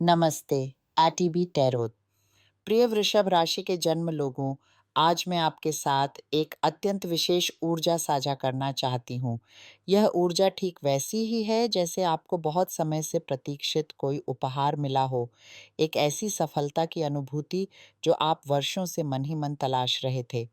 नमस्ते। ATB tarot. प्रिय वृषभ राशि के जन्म लोगों, आज मैं आपके साथ एक अत्यंत विशेष ऊर्जा साझा करना चाहती हूँ। यह ऊर्जा ठीक वैसी ही है जैसे आपको बहुत समय से प्रतीक्षित कोई उपहार मिला हो, एक ऐसी सफलता की अनुभूति जो आप वर्षों से मन ही मन तलाश रहे थे।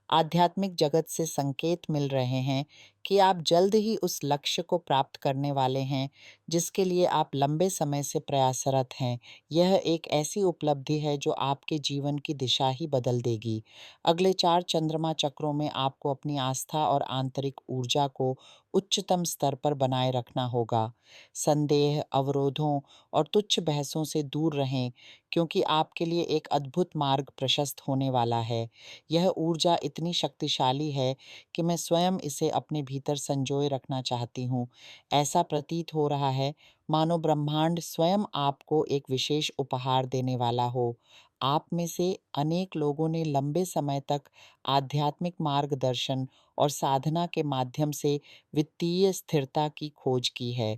आध्यात्मिक जगत से संकेत मिल रहे हैं कि आप जल्द ही उस लक्ष्य को प्राप्त करने वाले हैं जिसके लिए आप लंबे समय से प्रयासरत हैं। यह एक ऐसी उपलब्धि है जो आपके जीवन की दिशा ही बदल देगी। अगले 4 चंद्रमा चक्रों में आपको अपनी आस्था और आंतरिक ऊर्जा को उच्चतम स्तर पर बनाए रखना होगा। संदेह, अवरोधों और तुच्छ बहसों से दूर रहें, क्योंकि आपके लिए एक अद्भुत मार्ग प्रशस्त होने वाला है। यह ऊर्जा इतनी शक्तिशाली है कि मैं स्वयं इसे अपने भीतर संजोए रखना चाहती हूँ। ऐसा प्रतीत हो रहा है मानो ब्रह्मांड स्वयं आपको एक विशेष उपहार देने वाला हो। आप में से अनेक लोगों ने लंबे समय तक आध्यात्मिक मार्गदर्शन और साधना के माध्यम से वित्तीय स्थिरता की खोज की है।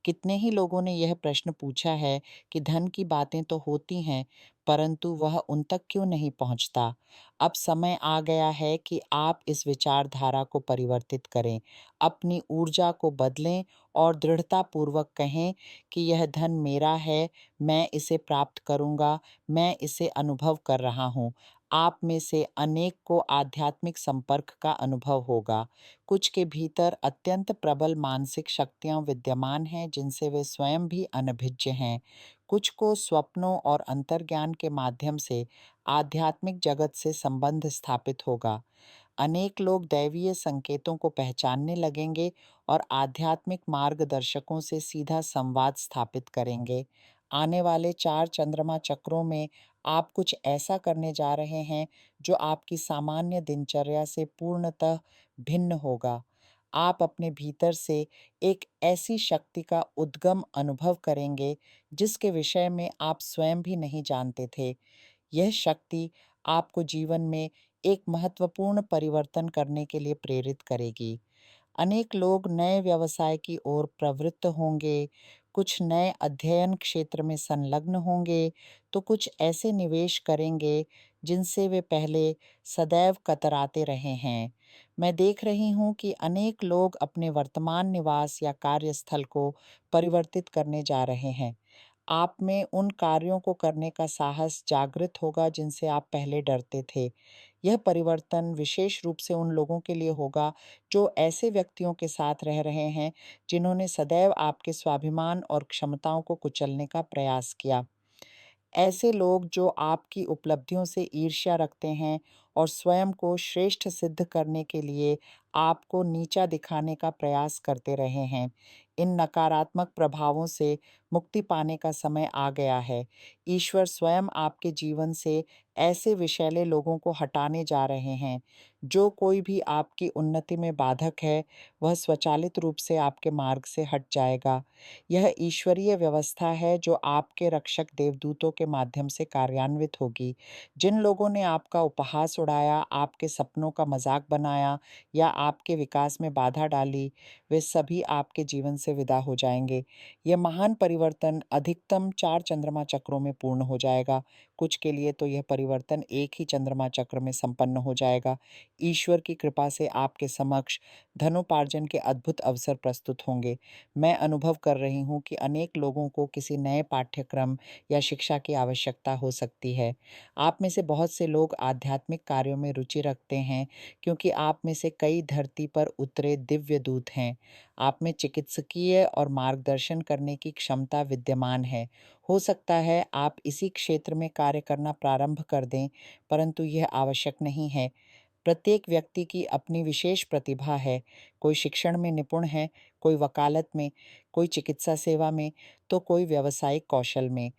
कितने ही लोगों ने यह प्रश्न पूछा है कि धन की बातें तो होती हैं, परंतु वह उन तक क्यों नहीं पहुंचता। अब समय आ गया है कि आप इस विचारधारा को परिवर्तित करें, अपनी ऊर्जा को बदलें और दृढ़तापूर्वक कहें कि यह धन मेरा है, मैं इसे प्राप्त करूंगा, मैं इसे अनुभव कर रहा हूँ। आप में से अनेक को आध्यात्मिक संपर्क का अनुभव होगा। कुछ के भीतर अत्यंत प्रबल मानसिक शक्तियां विद्यमान हैं जिनसे वे स्वयं भी अनभिज्ञ हैं। कुछ को स्वप्नों और अंतर्ज्ञान के माध्यम से आध्यात्मिक जगत से संबंध स्थापित होगा। अनेक लोग दैवीय संकेतों को पहचानने लगेंगे और आध्यात्मिक मार्गदर्शकों से सीधा संवाद स्थापित करेंगे। आने वाले 4 चंद्रमा चक्रों में आप कुछ ऐसा करने जा रहे हैं जो आपकी सामान्य दिनचर्या से पूर्णतः भिन्न होगा। आप अपने भीतर से एक ऐसी शक्ति का उद्गम अनुभव करेंगे जिसके विषय में आप स्वयं भी नहीं जानते थे। यह शक्ति आपको जीवन में एक महत्वपूर्ण परिवर्तन करने के लिए प्रेरित करेगी। अनेक लोग नए व्यवसाय की ओर प्रवृत्त होंगे, कुछ नए अध्ययन क्षेत्र में संलग्न होंगे, तो कुछ ऐसे निवेश करेंगे जिनसे वे पहले सदैव कतराते रहे हैं। मैं देख रही हूँ कि अनेक लोग अपने वर्तमान निवास या कार्यस्थल को परिवर्तित करने जा रहे हैं। आप में उन कार्यों को करने का साहस जागृत होगा जिनसे आप पहले डरते थे। यह परिवर्तन विशेष रूप से उन लोगों के लिए होगा जो ऐसे व्यक्तियों के साथ रह रहे हैं जिन्होंने सदैव आपके स्वाभिमान और क्षमताओं को कुचलने का प्रयास किया। ऐसे लोग जो आपकी उपलब्धियों से ईर्ष्या रखते हैं और स्वयं को श्रेष्ठ सिद्ध करने के लिए आपको नीचा दिखाने का प्रयास करते रहे हैं। इन नकारात्मक प्रभावों से मुक्ति पाने का समय आ गया है। ईश्वर स्वयं आपके जीवन से ऐसे विषैले लोगों को हटाने जा रहे हैं। जो कोई भी आपकी उन्नति में बाधक है, वह स्वचालित रूप से आपके मार्ग से हट जाएगा। यह ईश्वरीय व्यवस्था है जो आपके रक्षक देवदूतों के माध्यम से कार्यान्वित होगी। जिन लोगों ने आपका उपहास उड़ाया, आपके सपनों का मजाक बनाया या आपके विकास में बाधा डाली, वे सभी आपके जीवन से विदा हो जाएंगे। यह महान परिवर्तन अधिकतम 4 चंद्रमा चक्रों में पूर्ण हो जाएगा। कुछ के लिए तो यह परिवर्तन एक ही चंद्रमा चक्र में संपन्न हो जाएगा। ईश्वर की कृपा से आपके समक्ष धनोपार्जन के अद्भुत अवसर प्रस्तुत होंगे। मैं अनुभव कर रही हूँ कि अनेक लोगों को किसी नए पाठ्यक्रम या शिक्षा की आवश्यकता हो सकती है। आप में से बहुत से लोग आध्यात्मिक कार्यों में रुचि रखते हैं क्योंकि आप में से कई धरती पर उतरे दिव्य दूत हैं। आप में चिकित्सकीय और मार्गदर्शन करने की क्षमता विद्यमान है। हो सकता है आप इसी क्षेत्र में कार्य करना प्रारंभ कर दें, परंतु यह आवश्यक नहीं है। प्रत्येक व्यक्ति की अपनी विशेष प्रतिभा है। कोई शिक्षण में निपुण है, कोई वकालत में, कोई चिकित्सा सेवा में, तो कोई व्यावसायिक कौशल में।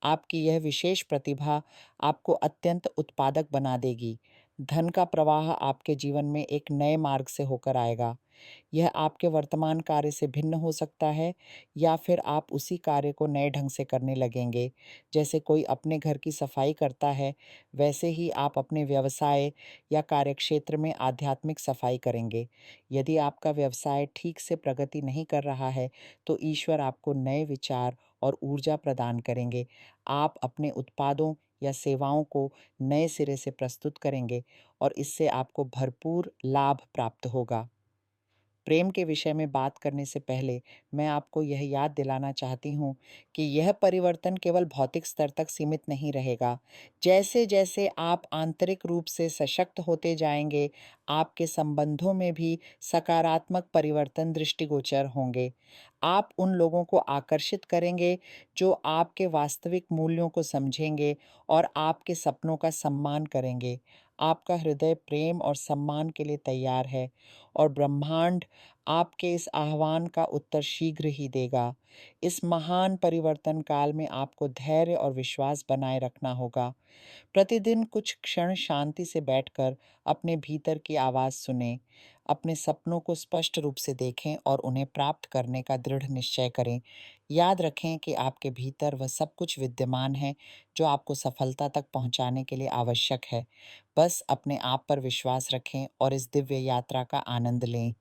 आपकी यह विशेष प्रतिभा आपको अत्यंत उत्पादक बना देगी। धन का प्रवाह आपके जीवन में एक नए मार्ग से होकर आएगा। यह आपके वर्तमान कार्य से भिन्न हो सकता है या फिर आप उसी कार्य को नए ढंग से करने लगेंगे। जैसे कोई अपने घर की सफाई करता है, वैसे ही आप अपने व्यवसाय या कार्यक्षेत्र में आध्यात्मिक सफाई करेंगे। यदि आपका व्यवसाय ठीक से प्रगति नहीं कर रहा है, तो ईश्वर आपको नए विचार और ऊर्जा प्रदान करेंगे। आप अपने उत्पादों या सेवाओं को नए सिरे से प्रस्तुत करेंगे और इससे आपको भरपूर लाभ प्राप्त होगा। प्रेम के विषय में बात करने से पहले मैं आपको यह याद दिलाना चाहती हूँ कि यह परिवर्तन केवल भौतिक स्तर तक सीमित नहीं रहेगा। जैसे-जैसे आप आंतरिक रूप से सशक्त होते जाएँगे, आपके संबंधों में भी सकारात्मक परिवर्तन दृष्टिगोचर होंगे। आप उन लोगों को आकर्षित करेंगे जो आपके वास्तविक मूल्यों को समझेंगे और आपके सपनों का सम्मान करेंगे। आपका हृदय प्रेम और सम्मान के लिए तैयार है और ब्रह्मांड आपके इस आह्वान का उत्तर शीघ्र ही देगा। इस महान परिवर्तन काल में आपको धैर्य और विश्वास बनाए रखना होगा। प्रतिदिन कुछ क्षण शांति से बैठकर अपने भीतर की आवाज़ सुनें। अपने सपनों को स्पष्ट रूप से देखें और उन्हें प्राप्त करने का दृढ़ निश्चय करें। याद रखें कि आपके भीतर वह सब कुछ विद्यमान है जो आपको सफलता तक पहुंचाने के लिए आवश्यक है। बस अपने आप पर विश्वास रखें और इस दिव्य यात्रा का आनंद लें।